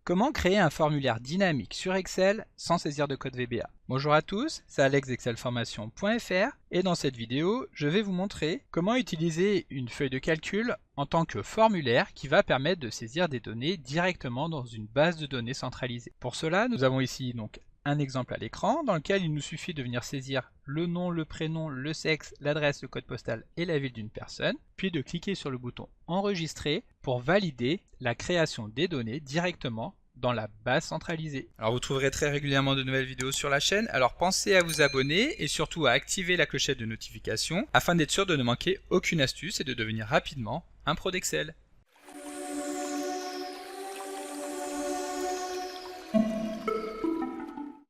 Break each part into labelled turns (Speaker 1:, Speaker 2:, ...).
Speaker 1: Comment créer un formulaire dynamique sur Excel sans saisir de code VBA? Bonjour à tous, c'est Alex d'excelformation.fr et dans cette vidéo, je vais vous montrer comment utiliser une feuille de calcul en tant que formulaire qui va permettre de saisir des données directement dans une base de données centralisée. Pour cela, nous avons ici donc un exemple à l'écran dans lequel il nous suffit de venir saisir le nom, le prénom, le sexe, l'adresse, le code postal et la ville d'une personne, puis de cliquer sur le bouton Enregistrer pour valider la création des données directement dans la base centralisée. Alors vous trouverez très régulièrement de nouvelles vidéos sur la chaîne, alors pensez à vous abonner et surtout à activer la clochette de notification afin d'être sûr de ne manquer aucune astuce et de devenir rapidement un pro d'Excel.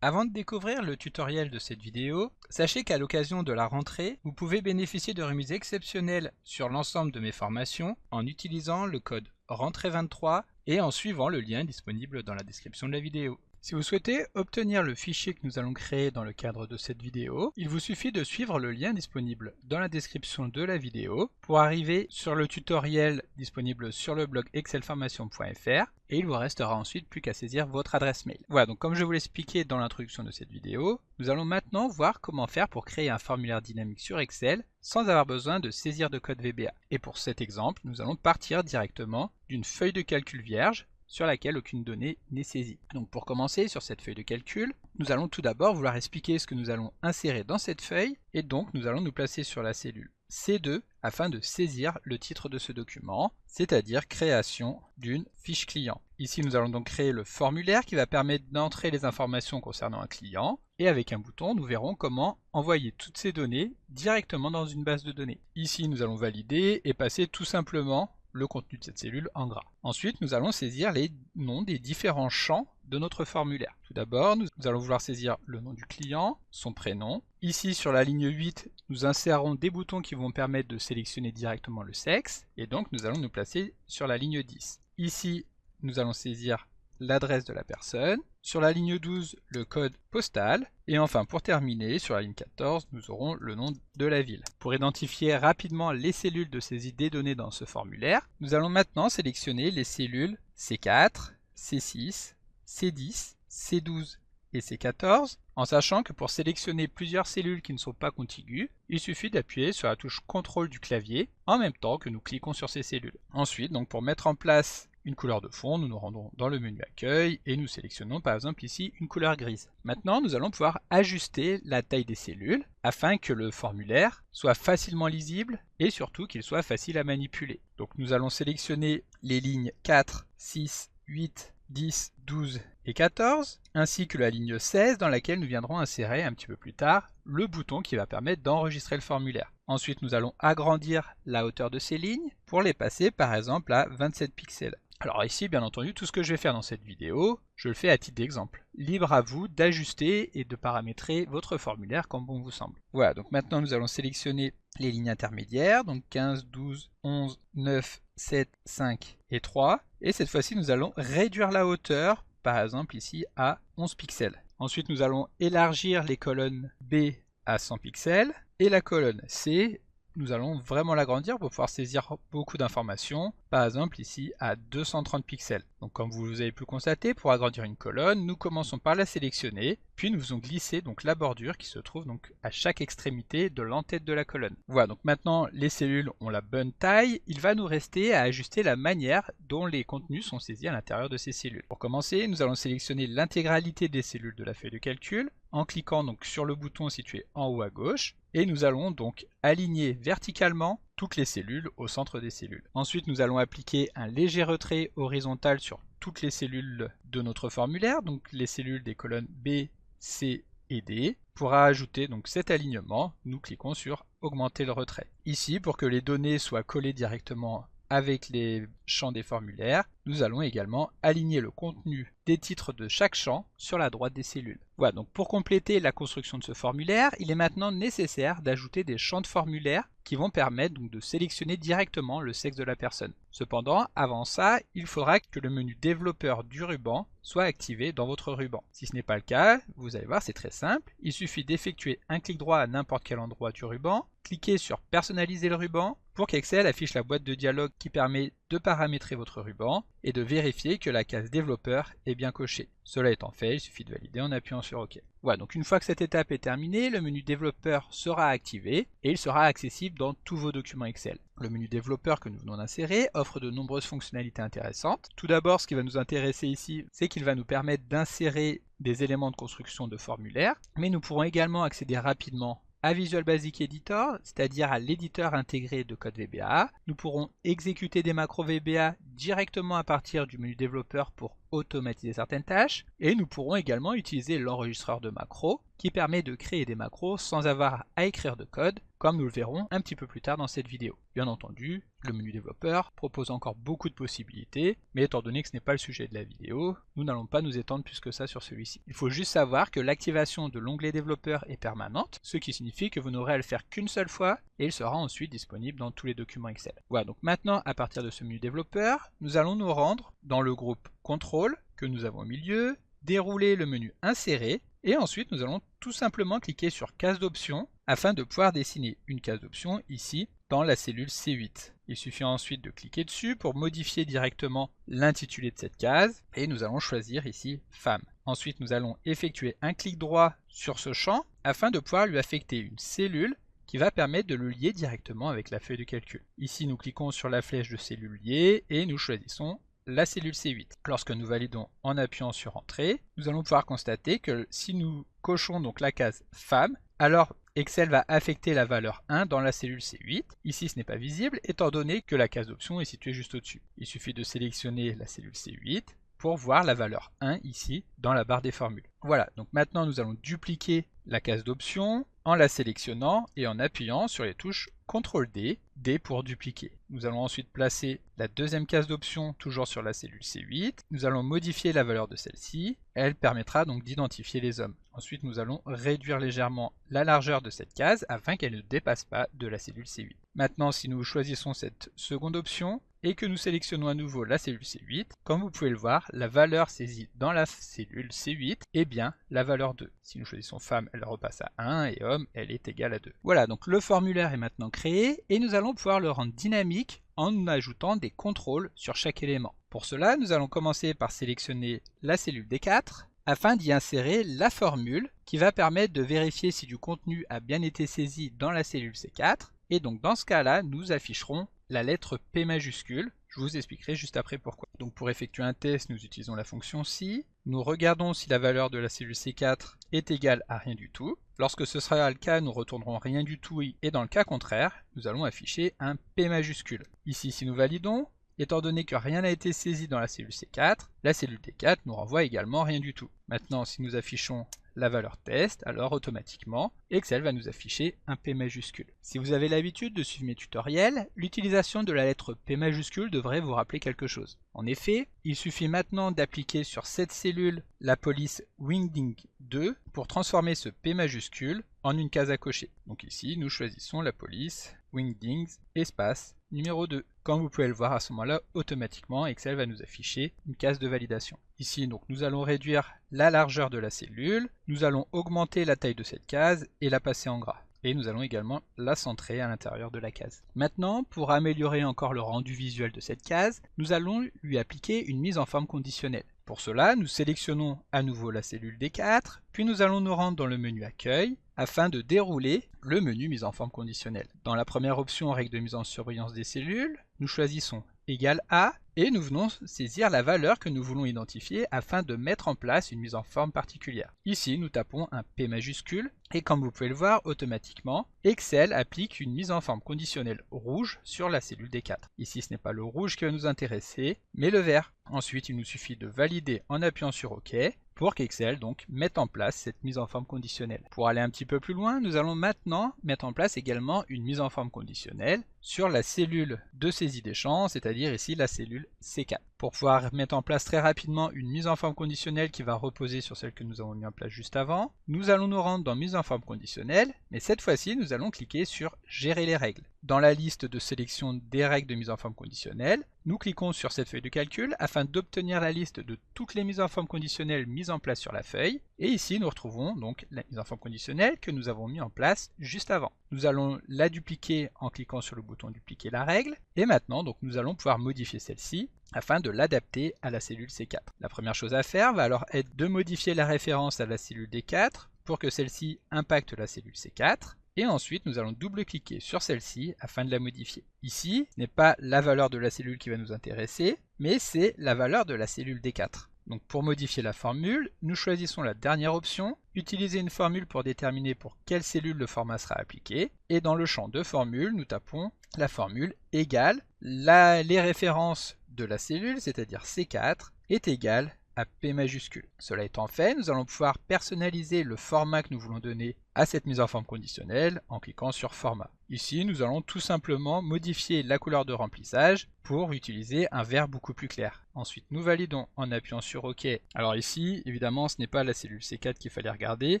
Speaker 1: Avant de découvrir le tutoriel de cette vidéo, sachez qu'à l'occasion de la rentrée, vous pouvez bénéficier de remises exceptionnelles sur l'ensemble de mes formations en utilisant le code Rentrée23 et en suivant le lien disponible dans la description de la vidéo. Si vous souhaitez obtenir le fichier que nous allons créer dans le cadre de cette vidéo, il vous suffit de suivre le lien disponible dans la description de la vidéo pour arriver sur le tutoriel disponible sur le blog excelformation.fr et il vous restera ensuite plus qu'à saisir votre adresse mail. Voilà, donc comme je vous l'expliquais dans l'introduction de cette vidéo, nous allons maintenant voir comment faire pour créer un formulaire dynamique sur Excel sans avoir besoin de saisir de code VBA. Et pour cet exemple, nous allons partir directement d'une feuille de calcul vierge sur laquelle aucune donnée n'est saisie. Donc pour commencer sur cette feuille de calcul, nous allons tout d'abord vouloir expliquer ce que nous allons insérer dans cette feuille et donc nous allons nous placer sur la cellule C2 afin de saisir le titre de ce document, c'est-à-dire création d'une fiche client. Ici nous allons donc créer le formulaire qui va permettre d'entrer les informations concernant un client et avec un bouton nous verrons comment envoyer toutes ces données directement dans une base de données. Ici nous allons valider et passer tout simplement le contenu de cette cellule en gras. Ensuite, nous allons saisir les noms des différents champs de notre formulaire. Tout d'abord, nous allons vouloir saisir le nom du client, son prénom. Ici, sur la ligne 8, nous insérons des boutons qui vont permettre de sélectionner directement le sexe. Et donc, nous allons nous placer sur la ligne 10. Ici, nous allons saisir l'adresse de la personne. Sur la ligne 12, le code postal. Et enfin, pour terminer, sur la ligne 14, nous aurons le nom de la ville. Pour identifier rapidement les cellules de saisie des données dans ce formulaire, nous allons maintenant sélectionner les cellules C4, C6, C10, C12 et C14, en sachant que pour sélectionner plusieurs cellules qui ne sont pas contiguës, il suffit d'appuyer sur la touche CTRL du clavier en même temps que nous cliquons sur ces cellules. Ensuite, donc pour mettre en place une couleur de fond, nous nous rendons dans le menu accueil et nous sélectionnons par exemple ici une couleur grise. Maintenant, nous allons pouvoir ajuster la taille des cellules afin que le formulaire soit facilement lisible et surtout qu'il soit facile à manipuler. Donc nous allons sélectionner les lignes 4, 6, 8, 10, 12 et 14, ainsi que la ligne 16 dans laquelle nous viendrons insérer un petit peu plus tard le bouton qui va permettre d'enregistrer le formulaire. Ensuite, nous allons agrandir la hauteur de ces lignes pour les passer par exemple à 27 pixels. Alors ici, bien entendu, tout ce que je vais faire dans cette vidéo, je le fais à titre d'exemple. Libre à vous d'ajuster et de paramétrer votre formulaire comme bon vous semble. Voilà, donc maintenant nous allons sélectionner les lignes intermédiaires, donc 15, 12, 11, 9, 7, 5 et 3. Et cette fois-ci, nous allons réduire la hauteur, par exemple ici à 11 pixels. Ensuite, nous allons élargir les colonnes B à 100 pixels et la colonne C, nous allons vraiment l'agrandir pour pouvoir saisir beaucoup d'informations, par exemple ici à 230 pixels. Donc comme vous avez pu le constater, pour agrandir une colonne, nous commençons par la sélectionner, puis nous faisons glisser donc la bordure qui se trouve donc à chaque extrémité de l'entête de la colonne. Voilà, donc maintenant les cellules ont la bonne taille, il va nous rester à ajuster la manière dont les contenus sont saisis à l'intérieur de ces cellules. Pour commencer, nous allons sélectionner l'intégralité des cellules de la feuille de calcul, en cliquant donc sur le bouton situé en haut à gauche, et nous allons donc aligner verticalement toutes les cellules au centre des cellules. Ensuite, nous allons appliquer un léger retrait horizontal sur toutes les cellules de notre formulaire, donc les cellules des colonnes B, C et D. Pour ajouter donc cet alignement, nous cliquons sur augmenter le retrait. Ici, pour que les données soient collées directement avec les champs des formulaires, nous allons également aligner le contenu des titres de chaque champ sur la droite des cellules. Voilà, donc pour compléter la construction de ce formulaire, il est maintenant nécessaire d'ajouter des champs de formulaire qui vont permettre donc de sélectionner directement le sexe de la personne. Cependant, avant ça, il faudra que le menu développeur du ruban soit activé dans votre ruban. Si ce n'est pas le cas, vous allez voir, c'est très simple. Il suffit d'effectuer un clic droit à n'importe quel endroit du ruban, cliquer sur personnaliser le ruban pour qu'Excel affiche la boîte de dialogue qui permet de paramétrer votre ruban et de vérifier que la case développeur est bien cochée. Cela étant fait, il suffit de valider en appuyant sur OK. Voilà, donc une fois que cette étape est terminée, le menu développeur sera activé et il sera accessible dans tous vos documents Excel. Le menu développeur que nous venons d'insérer offre de nombreuses fonctionnalités intéressantes. Tout d'abord, ce qui va nous intéresser ici, c'est qu'il va nous permettre d'insérer des éléments de construction de formulaire, mais nous pourrons également accéder rapidement à Visual Basic Editor, c'est-à-dire à l'éditeur intégré de code VBA. Nous pourrons exécuter des macros VBA directement à partir du menu développeur pour automatiser certaines tâches, et nous pourrons également utiliser l'enregistreur de macros qui permet de créer des macros sans avoir à écrire de code, comme nous le verrons un petit peu plus tard dans cette vidéo. Bien entendu, le menu développeur propose encore beaucoup de possibilités, mais étant donné que ce n'est pas le sujet de la vidéo, nous n'allons pas nous étendre plus que ça sur celui-ci. Il faut juste savoir que l'activation de l'onglet développeur est permanente, ce qui signifie que vous n'aurez à le faire qu'une seule fois, et il sera ensuite disponible dans tous les documents Excel. Voilà, donc maintenant, à partir de ce menu développeur, nous allons nous rendre dans le groupe Contrôle, que nous avons au milieu, dérouler le menu Insérer, et ensuite nous allons tout simplement cliquer sur Case d'options afin de pouvoir dessiner une case d'options ici dans la cellule C8. Il suffit ensuite de cliquer dessus pour modifier directement l'intitulé de cette case et nous allons choisir ici Femme. Ensuite nous allons effectuer un clic droit sur ce champ afin de pouvoir lui affecter une cellule qui va permettre de le lier directement avec la feuille de calcul. Ici nous cliquons sur la flèche de cellule liée et nous choisissons la cellule C8. Lorsque nous validons en appuyant sur Entrée, nous allons pouvoir constater que si nous cochons donc la case Femme, alors Excel va affecter la valeur 1 dans la cellule C8. Ici ce n'est pas visible étant donné que la case d'option est située juste au-dessus. Il suffit de sélectionner la cellule C8 pour voir la valeur 1 ici dans la barre des formules. Voilà, donc maintenant nous allons dupliquer la case d'option en la sélectionnant et en appuyant sur les touches CTRL D, D pour dupliquer. Nous allons ensuite placer la deuxième case d'option toujours sur la cellule C8. Nous allons modifier la valeur de celle-ci. Elle permettra donc d'identifier les hommes. Ensuite nous allons réduire légèrement la largeur de cette case afin qu'elle ne dépasse pas de la cellule C8. Maintenant si nous choisissons cette seconde option, et que nous sélectionnons à nouveau la cellule C8, comme vous pouvez le voir, la valeur saisie dans la cellule C8 est bien la valeur 2. Si nous choisissons femme, elle repasse à 1 et homme, elle est égale à 2. Voilà, donc le formulaire est maintenant créé et nous allons pouvoir le rendre dynamique en ajoutant des contrôles sur chaque élément. Pour cela, nous allons commencer par sélectionner la cellule D4 afin d'y insérer la formule qui va permettre de vérifier si du contenu a bien été saisi dans la cellule C4. Et donc dans ce cas-là, nous afficherons la lettre P majuscule. Je vous expliquerai juste après pourquoi. Donc pour effectuer un test, nous utilisons la fonction si. Nous regardons si la valeur de la cellule C4 est égale à rien du tout. Lorsque ce sera le cas, nous retournerons rien du tout et dans le cas contraire, nous allons afficher un P majuscule. Ici, si nous validons, étant donné que rien n'a été saisi dans la cellule C4, la cellule D4 nous renvoie également rien du tout. Maintenant, si nous affichons la valeur test, alors automatiquement, Excel va nous afficher un P majuscule. Si vous avez l'habitude de suivre mes tutoriels, l'utilisation de la lettre P majuscule devrait vous rappeler quelque chose. En effet, il suffit maintenant d'appliquer sur cette cellule la police Wingding2 pour transformer ce P majuscule en une case à cocher. Donc ici, nous choisissons la police Wingdings espace numéro 2. Comme vous pouvez le voir à ce moment-là, automatiquement, Excel va nous afficher une case de validation. Ici, donc, nous allons réduire la largeur de la cellule, nous allons augmenter la taille de cette case et la passer en gras. Et nous allons également la centrer à l'intérieur de la case. Maintenant, pour améliorer encore le rendu visuel de cette case, nous allons lui appliquer une mise en forme conditionnelle. Pour cela, nous sélectionnons à nouveau la cellule D4, puis nous allons nous rendre dans le menu Accueil afin de dérouler le menu mise en forme conditionnelle. Dans la première option, règle de mise en surveillance des cellules, nous choisissons égal à et nous venons saisir la valeur que nous voulons identifier afin de mettre en place une mise en forme particulière. Ici, nous tapons un P majuscule et comme vous pouvez le voir, automatiquement, Excel applique une mise en forme conditionnelle rouge sur la cellule D4. Ici, ce n'est pas le rouge qui va nous intéresser, mais le vert. Ensuite, il nous suffit de valider en appuyant sur OK pour qu'Excel donc mette en place cette mise en forme conditionnelle. Pour aller un petit peu plus loin, nous allons maintenant mettre en place également une mise en forme conditionnelle sur la cellule de saisie des champs, c'est-à-dire ici la cellule C4. Pour pouvoir mettre en place très rapidement une mise en forme conditionnelle qui va reposer sur celle que nous avons mis en place juste avant, nous allons nous rendre dans mise en forme conditionnelle, mais cette fois-ci nous allons cliquer sur gérer les règles. Dans la liste de sélection des règles de mise en forme conditionnelle, nous cliquons sur cette feuille de calcul afin d'obtenir la liste de toutes les mises en forme conditionnelles mises en place sur la feuille Et ici, nous retrouvons donc la mise en forme conditionnelle que nous avons mis en place juste avant. Nous allons la dupliquer en cliquant sur le bouton dupliquer la règle. Et maintenant, donc, nous allons pouvoir modifier celle-ci afin de l'adapter à la cellule C4. La première chose à faire va alors être de modifier la référence à la cellule D4 pour que celle-ci impacte la cellule C4. Et ensuite, nous allons double-cliquer sur celle-ci afin de la modifier. Ici, ce n'est pas la valeur de la cellule qui va nous intéresser, mais c'est la valeur de la cellule D4. Donc pour modifier la formule, nous choisissons la dernière option, utiliser une formule pour déterminer pour quelle cellule le format sera appliqué, et dans le champ de formule, nous tapons la formule égale les références de la cellule, c'est-à-dire C4, est égale à P majuscule. Cela étant fait, nous allons pouvoir personnaliser le format que nous voulons donner à cette mise en forme conditionnelle en cliquant sur format. Ici, nous allons tout simplement modifier la couleur de remplissage pour utiliser un vert beaucoup plus clair. Ensuite, nous validons en appuyant sur OK. Alors ici, évidemment, ce n'est pas la cellule C4 qu'il fallait regarder,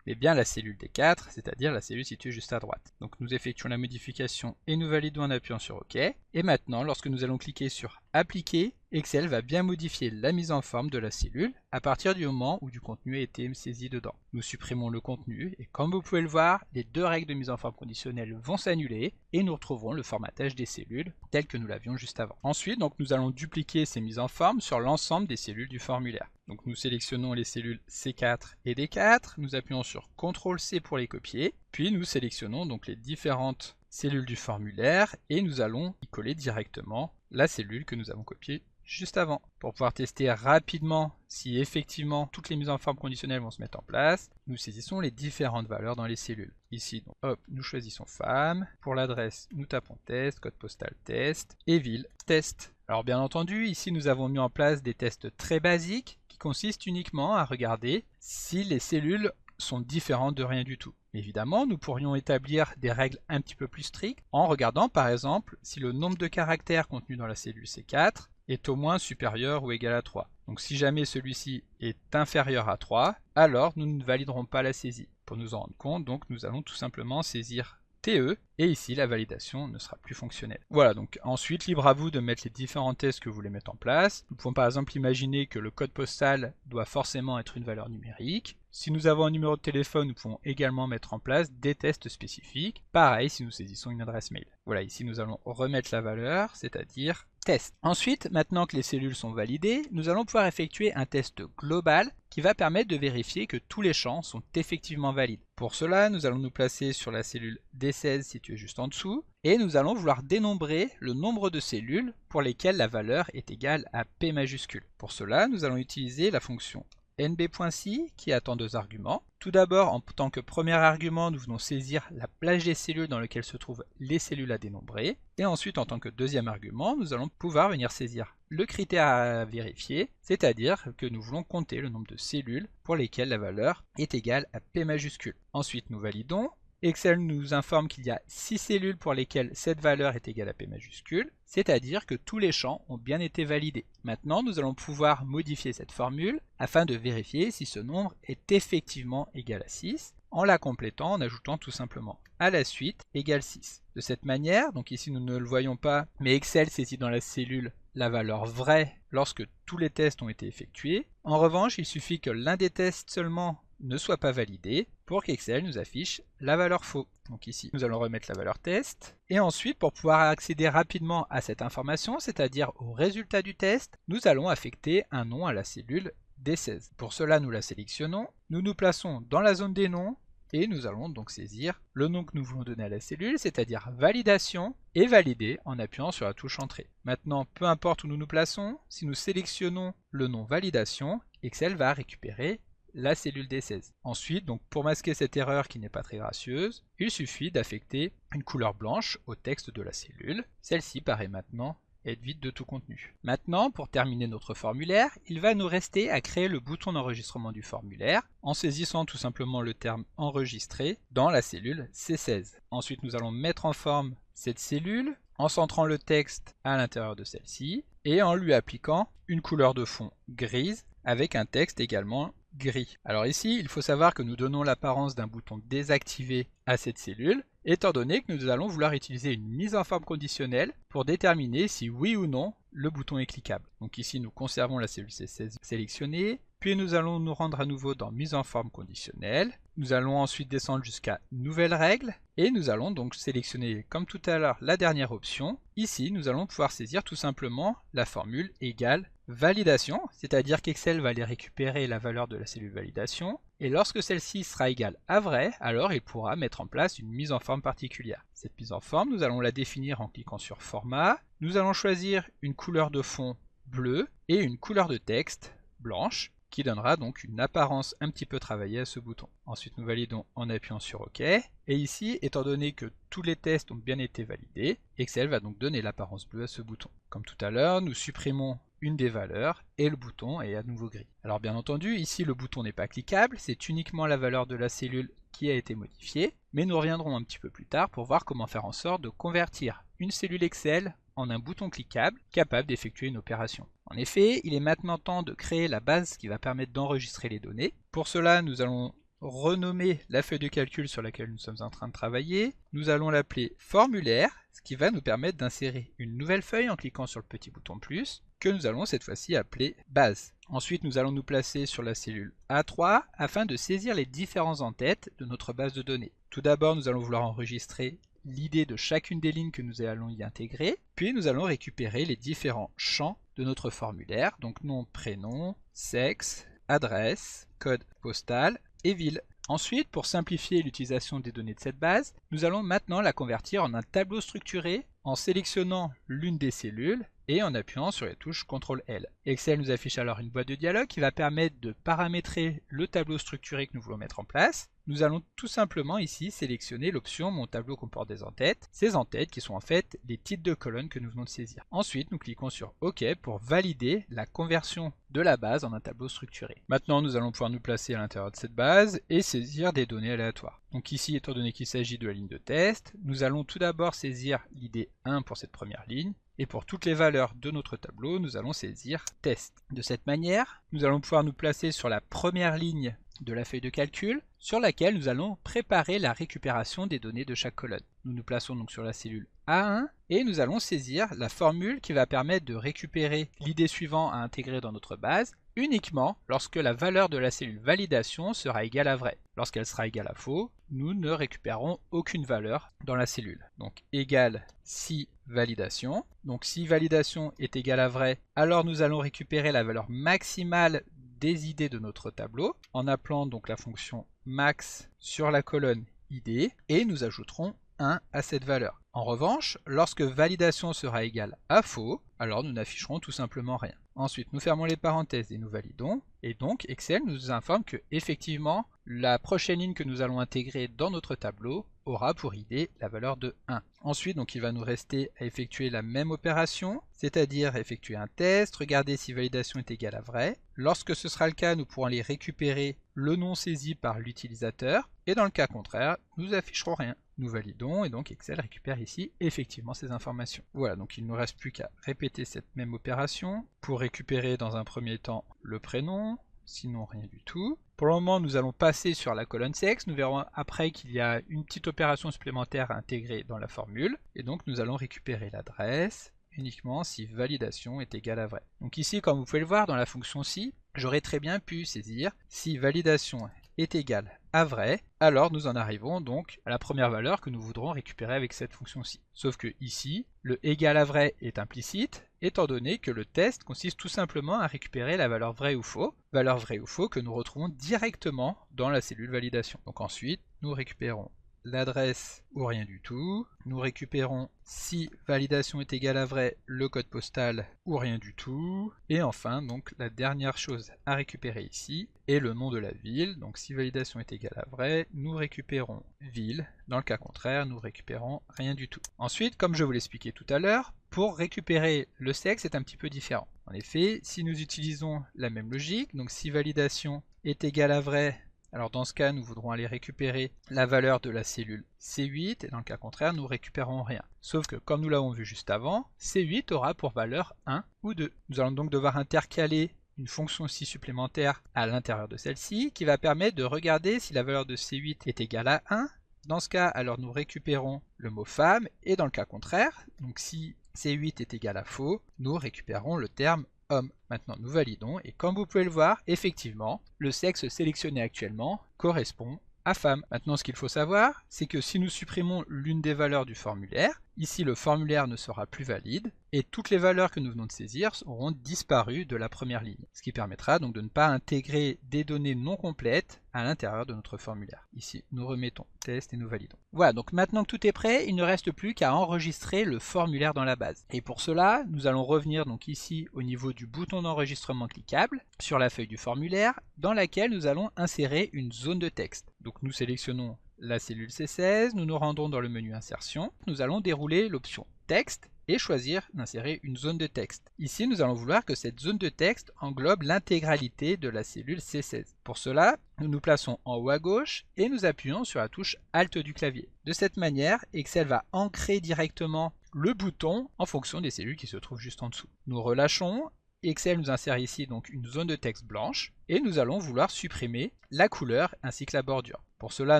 Speaker 1: mais bien la cellule D4, c'est-à-dire la cellule située juste à droite. Donc nous effectuons la modification et nous validons en appuyant sur OK. Et maintenant, lorsque nous allons cliquer sur Appliquer, Excel va bien modifier la mise en forme de la cellule à partir du moment où du contenu a été saisi dedans. Nous supprimons le contenu et comme vous pouvez le voir, les deux règles de mise en forme conditionnelle vont s'annuler et nous retrouverons le formatage des cellules tel que nous l'avions juste avant. Ensuite, donc, nous allons dupliquer ces mises en forme sur l'ensemble des cellules du formulaire. Donc nous sélectionnons les cellules C4 et D4, nous appuyons sur CTRL-C pour les copier, puis nous sélectionnons donc les différentes cellules du formulaire et nous allons y coller directement la cellule que nous avons copiée juste avant. Pour pouvoir tester rapidement si effectivement toutes les mises en forme conditionnelles vont se mettre en place, nous saisissons les différentes valeurs dans les cellules. Ici, donc, hop, nous choisissons femme. Pour l'adresse, nous tapons test, code postal test et ville test. Alors bien entendu, ici nous avons mis en place des tests très basiques qui consistent uniquement à regarder si les cellules sont différentes de rien du tout. Évidemment, nous pourrions établir des règles un petit peu plus strictes en regardant par exemple si le nombre de caractères contenus dans la cellule C4 est au moins supérieur ou égal à 3. Donc si jamais celui-ci est inférieur à 3, alors nous ne validerons pas la saisie. Pour nous en rendre compte, donc nous allons tout simplement saisir TE, et ici la validation ne sera plus fonctionnelle. Voilà, donc ensuite libre à vous de mettre les différents tests que vous voulez mettre en place. Nous pouvons par exemple imaginer que le code postal doit forcément être une valeur numérique. Si nous avons un numéro de téléphone, nous pouvons également mettre en place des tests spécifiques. Pareil si nous saisissons une adresse mail. Voilà, ici nous allons remettre la valeur, c'est-à-dire test. Ensuite, maintenant que les cellules sont validées, nous allons pouvoir effectuer un test global qui va permettre de vérifier que tous les champs sont effectivement valides. Pour cela, nous allons nous placer sur la cellule D16 située juste en dessous et nous allons vouloir dénombrer le nombre de cellules pour lesquelles la valeur est égale à P majuscule. Pour cela, nous allons utiliser la fonction nb.si qui attend deux arguments. Tout d'abord, en tant que premier argument, nous venons saisir la plage des cellules dans lesquelles se trouvent les cellules à dénombrer. Et ensuite, en tant que deuxième argument, nous allons pouvoir venir saisir le critère à vérifier, c'est-à-dire que nous voulons compter le nombre de cellules pour lesquelles la valeur est égale à P majuscule. Ensuite, nous validons. Excel nous informe qu'il y a 6 cellules pour lesquelles cette valeur est égale à P majuscule, c'est-à-dire que tous les champs ont bien été validés. Maintenant, nous allons pouvoir modifier cette formule afin de vérifier si ce nombre est effectivement égal à 6, en la complétant en ajoutant tout simplement à la suite égale 6. De cette manière, donc ici nous ne le voyons pas, mais Excel saisit dans la cellule la valeur vraie lorsque tous les tests ont été effectués. En revanche, il suffit que l'un des tests seulement ne soit pas validé pour qu'Excel nous affiche la valeur faux. Donc ici, nous allons remettre la valeur test. Et ensuite, pour pouvoir accéder rapidement à cette information, c'est-à-dire au résultat du test, nous allons affecter un nom à la cellule D16. Pour cela, nous la sélectionnons, nous nous plaçons dans la zone des noms et nous allons donc saisir le nom que nous voulons donner à la cellule, c'est-à-dire validation, et valider en appuyant sur la touche entrée. Maintenant, peu importe où nous nous plaçons, si nous sélectionnons le nom validation, Excel va récupérer la cellule D16. Ensuite, donc pour masquer cette erreur qui n'est pas très gracieuse, il suffit d'affecter une couleur blanche au texte de la cellule. Celle-ci paraît maintenant être vide de tout contenu. Maintenant, pour terminer notre formulaire, il va nous rester à créer le bouton d'enregistrement du formulaire en saisissant tout simplement le terme enregistré dans la cellule C16. Ensuite, nous allons mettre en forme cette cellule en centrant le texte à l'intérieur de celle-ci et en lui appliquant une couleur de fond grise avec un texte également gris. Alors ici, il faut savoir que nous donnons l'apparence d'un bouton désactivé à cette cellule, étant donné que nous allons vouloir utiliser une mise en forme conditionnelle pour déterminer si oui ou non le bouton est cliquable. Donc ici, nous conservons la cellule C16 sélectionnée, puis nous allons nous rendre à nouveau dans mise en forme conditionnelle. Nous allons ensuite descendre jusqu'à nouvelle règle et nous allons donc sélectionner comme tout à l'heure la dernière option. Ici nous allons pouvoir saisir tout simplement la formule égale validation, c'est-à-dire qu'Excel va aller récupérer la valeur de la cellule validation et lorsque celle-ci sera égale à vrai, alors il pourra mettre en place une mise en forme particulière. Cette mise en forme, nous allons la définir en cliquant sur format. Nous allons choisir une couleur de fond bleue et une couleur de texte blanche, qui donnera donc une apparence un petit peu travaillée à ce bouton. Ensuite nous validons en appuyant sur OK, et ici, étant donné que tous les tests ont bien été validés, Excel va donc donner l'apparence bleue à ce bouton. Comme tout à l'heure, nous supprimons une des valeurs et le bouton est à nouveau gris. Alors bien entendu, ici le bouton n'est pas cliquable, c'est uniquement la valeur de la cellule qui a été modifiée, mais nous reviendrons un petit peu plus tard pour voir comment faire en sorte de convertir une cellule Excel en un bouton cliquable capable d'effectuer une opération. En effet, il est maintenant temps de créer la base qui va permettre d'enregistrer les données. Pour cela, nous allons renommer la feuille de calcul sur laquelle nous sommes en train de travailler. Nous allons l'appeler formulaire, ce qui va nous permettre d'insérer une nouvelle feuille en cliquant sur le petit bouton plus, que nous allons cette fois-ci appeler base. Ensuite, nous allons nous placer sur la cellule A3 afin de saisir les différents en-têtes de notre base de données. Tout d'abord, nous allons vouloir enregistrer l'idée de chacune des lignes que nous allons y intégrer, puis nous allons récupérer les différents champs de notre formulaire, donc nom, prénom, sexe, adresse, code postal et ville. Ensuite, pour simplifier l'utilisation des données de cette base, nous allons maintenant la convertir en un tableau structuré en sélectionnant l'une des cellules et en appuyant sur la touche CTRL-L. Excel nous affiche alors une boîte de dialogue qui va permettre de paramétrer le tableau structuré que nous voulons mettre en place. Nous allons tout simplement ici sélectionner l'option Mon tableau comporte des en-têtes, ces en-têtes qui sont en fait les titres de colonnes que nous venons de saisir. Ensuite, nous cliquons sur OK pour valider la conversion de la base en un tableau structuré. Maintenant, nous allons pouvoir nous placer à l'intérieur de cette base et saisir des données aléatoires. Donc ici, étant donné qu'il s'agit de la ligne de test, nous allons tout d'abord saisir l'idée 1 pour cette première ligne, et pour toutes les valeurs de notre tableau, nous allons saisir test. De cette manière, nous allons pouvoir nous placer sur la première ligne de la feuille de calcul, sur laquelle nous allons préparer la récupération des données de chaque colonne. Nous nous plaçons donc sur la cellule A1 et nous allons saisir la formule qui va permettre de récupérer l'idée suivante à intégrer dans notre base uniquement lorsque la valeur de la cellule validation sera égale à vrai. Lorsqu'elle sera égale à faux, nous ne récupérons aucune valeur dans la cellule. Donc égale si validation. Donc si validation est égale à vrai, alors nous allons récupérer la valeur maximale des idées de notre tableau en appelant donc la fonction max sur la colonne ID et nous ajouterons 1 à cette valeur. En revanche, lorsque validation sera égale à faux, alors nous n'afficherons tout simplement rien. Ensuite, nous fermons les parenthèses et nous validons. Et donc, Excel nous informe que effectivement, la prochaine ligne que nous allons intégrer dans notre tableau aura pour idée la valeur de 1. Ensuite, donc, il va nous rester à effectuer la même opération, c'est-à-dire effectuer un test, regarder si validation est égale à vrai. Lorsque ce sera le cas, nous pourrons aller récupérer le nom saisi par l'utilisateur. Et dans le cas contraire, nous afficherons rien. Nous validons et donc Excel récupère ici effectivement ces informations. Voilà, donc il ne nous reste plus qu'à répéter cette même opération pour récupérer dans un premier temps le prénom, sinon rien du tout. Pour le moment, nous allons passer sur la colonne sexe. Nous verrons après qu'il y a une petite opération supplémentaire à intégrer dans la formule. Et donc nous allons récupérer l'adresse uniquement si validation est égale à vrai. Donc ici, comme vous pouvez le voir dans la fonction si, j'aurais très bien pu saisir si validation est égale à vrai, alors nous en arrivons donc à la première valeur que nous voudrons récupérer avec cette fonction-ci. Sauf que ici, le égal à vrai est implicite, étant donné que le test consiste tout simplement à récupérer la valeur vrai ou faux que nous retrouvons directement dans la cellule validation. Donc ensuite, nous récupérons l'adresse ou rien du tout. Nous récupérons si validation est égale à vrai, le code postal ou rien du tout. Et enfin, donc la dernière chose à récupérer ici est le nom de la ville. Donc si validation est égale à vrai, nous récupérons ville. Dans le cas contraire, nous récupérons rien du tout. Ensuite, comme je vous l'expliquais tout à l'heure, pour récupérer le sexe, c'est un petit peu différent. En effet, si nous utilisons la même logique, donc si validation est égale à vrai, alors dans ce cas, nous voudrons aller récupérer la valeur de la cellule C8 et dans le cas contraire, nous récupérons rien. Sauf que comme nous l'avons vu juste avant, C8 aura pour valeur 1 ou 2. Nous allons donc devoir intercaler une fonction ci supplémentaire à l'intérieur de celle-ci qui va permettre de regarder si la valeur de C8 est égale à 1. Dans ce cas, alors nous récupérons le mot femme et dans le cas contraire, donc si C8 est égal à faux, nous récupérons le terme homme. Maintenant nous validons et comme vous pouvez le voir, effectivement, le sexe sélectionné actuellement correspond à femme. Maintenant ce qu'il faut savoir, c'est que si nous supprimons l'une des valeurs du formulaire, ici le formulaire ne sera plus valide et toutes les valeurs que nous venons de saisir auront disparu de la première ligne. Ce qui permettra donc de ne pas intégrer des données non complètes à l'intérieur de notre formulaire. Ici nous remettons test et nous validons. Voilà, donc maintenant que tout est prêt, il ne reste plus qu'à enregistrer le formulaire dans la base. Et pour cela, nous allons revenir donc ici au niveau du bouton d'enregistrement cliquable sur la feuille du formulaire dans laquelle nous allons insérer une zone de texte. Donc nous sélectionnons la cellule C16, nous nous rendons dans le menu insertion, nous allons dérouler l'option texte et choisir d'insérer une zone de texte. Ici nous allons vouloir que cette zone de texte englobe l'intégralité de la cellule C16. Pour cela, nous nous plaçons en haut à gauche et nous appuyons sur la touche Alt du clavier. De cette manière, Excel va ancrer directement le bouton en fonction des cellules qui se trouvent juste en dessous. Nous relâchons. Excel nous insère ici donc une zone de texte blanche et nous allons vouloir supprimer la couleur ainsi que la bordure. Pour cela,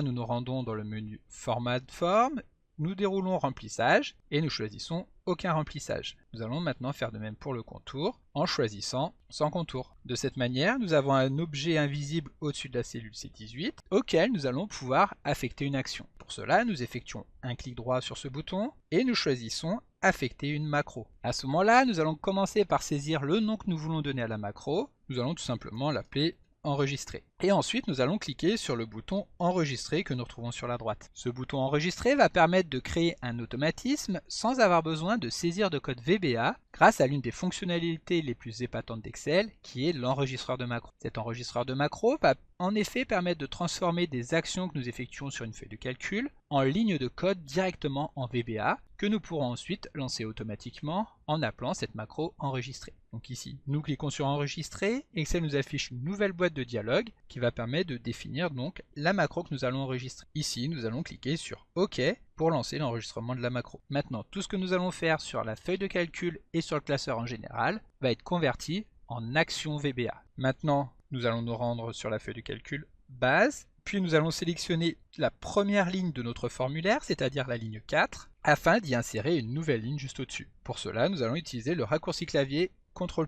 Speaker 1: nous nous rendons dans le menu Format de forme, nous déroulons Remplissage et nous choisissons Aucun remplissage. Nous allons maintenant faire de même pour le contour en choisissant Sans contour. De cette manière, nous avons un objet invisible au-dessus de la cellule C18 auquel nous allons pouvoir affecter une action. Pour cela, nous effectuons un clic droit sur ce bouton et nous choisissons Affecter une macro. À ce moment-là, nous allons commencer par saisir le nom que nous voulons donner à la macro. Nous allons tout simplement l'appeler Enregistrer. Et ensuite, nous allons cliquer sur le bouton Enregistrer que nous retrouvons sur la droite. Ce bouton Enregistrer va permettre de créer un automatisme sans avoir besoin de saisir de code VBA grâce à l'une des fonctionnalités les plus épatantes d'Excel qui est l'enregistreur de macro. Cet enregistreur de macro va en effet permettre de transformer des actions que nous effectuons sur une feuille de calcul en ligne de code directement en VBA que nous pourrons ensuite lancer automatiquement en appelant cette macro enregistrer. Donc ici, nous cliquons sur enregistrer, Excel nous affiche une nouvelle boîte de dialogue qui va permettre de définir donc la macro que nous allons enregistrer. Ici, nous allons cliquer sur OK pour lancer l'enregistrement de la macro. Maintenant, tout ce que nous allons faire sur la feuille de calcul et sur le classeur en général va être converti en action VBA. Maintenant, nous allons nous rendre sur la feuille de calcul base, puis nous allons sélectionner la première ligne de notre formulaire, c'est-à-dire la ligne 4, afin d'y insérer une nouvelle ligne juste au-dessus. Pour cela, nous allons utiliser le raccourci clavier CTRL+.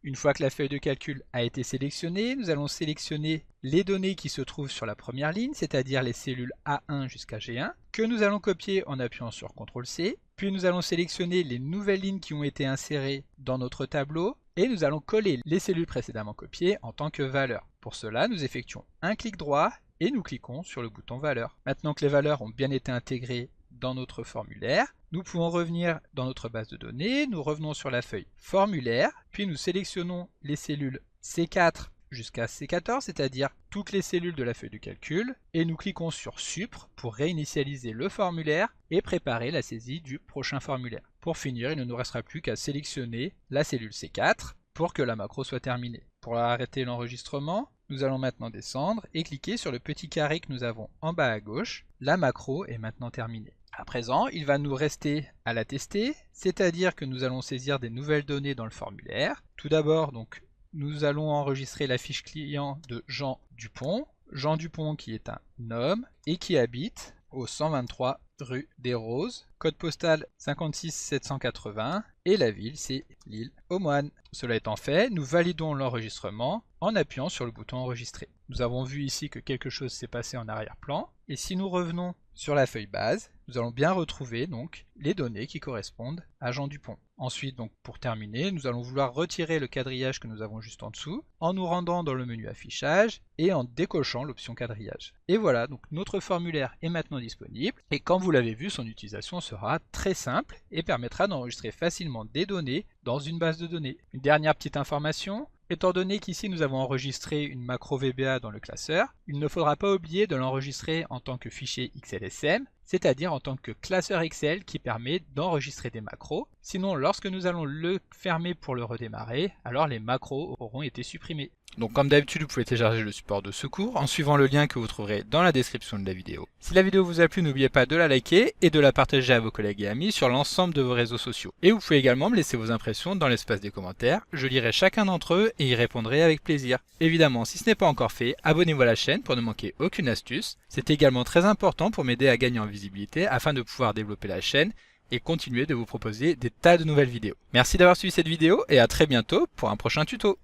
Speaker 1: Une fois que la feuille de calcul a été sélectionnée, nous allons sélectionner les données qui se trouvent sur la première ligne, c'est-à-dire les cellules A1 jusqu'à G1, que nous allons copier en appuyant sur CTRL+C, puis nous allons sélectionner les nouvelles lignes qui ont été insérées dans notre tableau, et nous allons coller les cellules précédemment copiées en tant que valeur. Pour cela, nous effectuons un clic droit et nous cliquons sur le bouton valeur. Maintenant que les valeurs ont bien été intégrées dans notre formulaire, nous pouvons revenir dans notre base de données, nous revenons sur la feuille formulaire, puis nous sélectionnons les cellules C4 jusqu'à C14, c'est-à-dire toutes les cellules de la feuille de calcul, et nous cliquons sur Supr pour réinitialiser le formulaire et préparer la saisie du prochain formulaire. Pour finir, il ne nous restera plus qu'à sélectionner la cellule C4 pour que la macro soit terminée. Pour arrêter l'enregistrement, nous allons maintenant descendre et cliquer sur le petit carré que nous avons en bas à gauche. La macro est maintenant terminée. À présent, il va nous rester à la tester, c'est-à-dire que nous allons saisir des nouvelles données dans le formulaire. Tout d'abord, donc, nous allons enregistrer la fiche client de Jean Dupont. Jean Dupont qui est un homme et qui habite au 123 rue des Roses, code postal 56 780 et la ville c'est l'île aux Moines. Cela étant fait, nous validons l'enregistrement en appuyant sur le bouton enregistrer. Nous avons vu ici que quelque chose s'est passé en arrière-plan et si nous revenons sur la feuille base, nous allons bien retrouver donc les données qui correspondent à Jean Dupont. Ensuite, donc pour terminer, nous allons vouloir retirer le quadrillage que nous avons juste en dessous en nous rendant dans le menu affichage et en décochant l'option quadrillage. Et voilà, donc notre formulaire est maintenant disponible et comme vous l'avez vu, son utilisation sera très simple et permettra d'enregistrer facilement des données dans une base de données. Une dernière petite information, étant donné qu'ici nous avons enregistré une macro VBA dans le classeur, il ne faudra pas oublier de l'enregistrer en tant que fichier XLSM, c'est-à-dire en tant que classeur Excel qui permet d'enregistrer des macros. Sinon, lorsque nous allons le fermer pour le redémarrer, alors les macros auront été supprimés. Donc comme d'habitude, vous pouvez télécharger le support de secours en suivant le lien que vous trouverez dans la description de la vidéo. Si la vidéo vous a plu, n'oubliez pas de la liker et de la partager à vos collègues et amis sur l'ensemble de vos réseaux sociaux. Et vous pouvez également me laisser vos impressions dans l'espace des commentaires, je lirai chacun d'entre eux et y répondrai avec plaisir. Évidemment, si ce n'est pas encore fait, abonnez-vous à la chaîne pour ne manquer aucune astuce. C'est également très important pour m'aider à gagner en visibilité afin de pouvoir développer la chaîne et continuer de vous proposer des tas de nouvelles vidéos. Merci d'avoir suivi cette vidéo et à très bientôt pour un prochain tuto.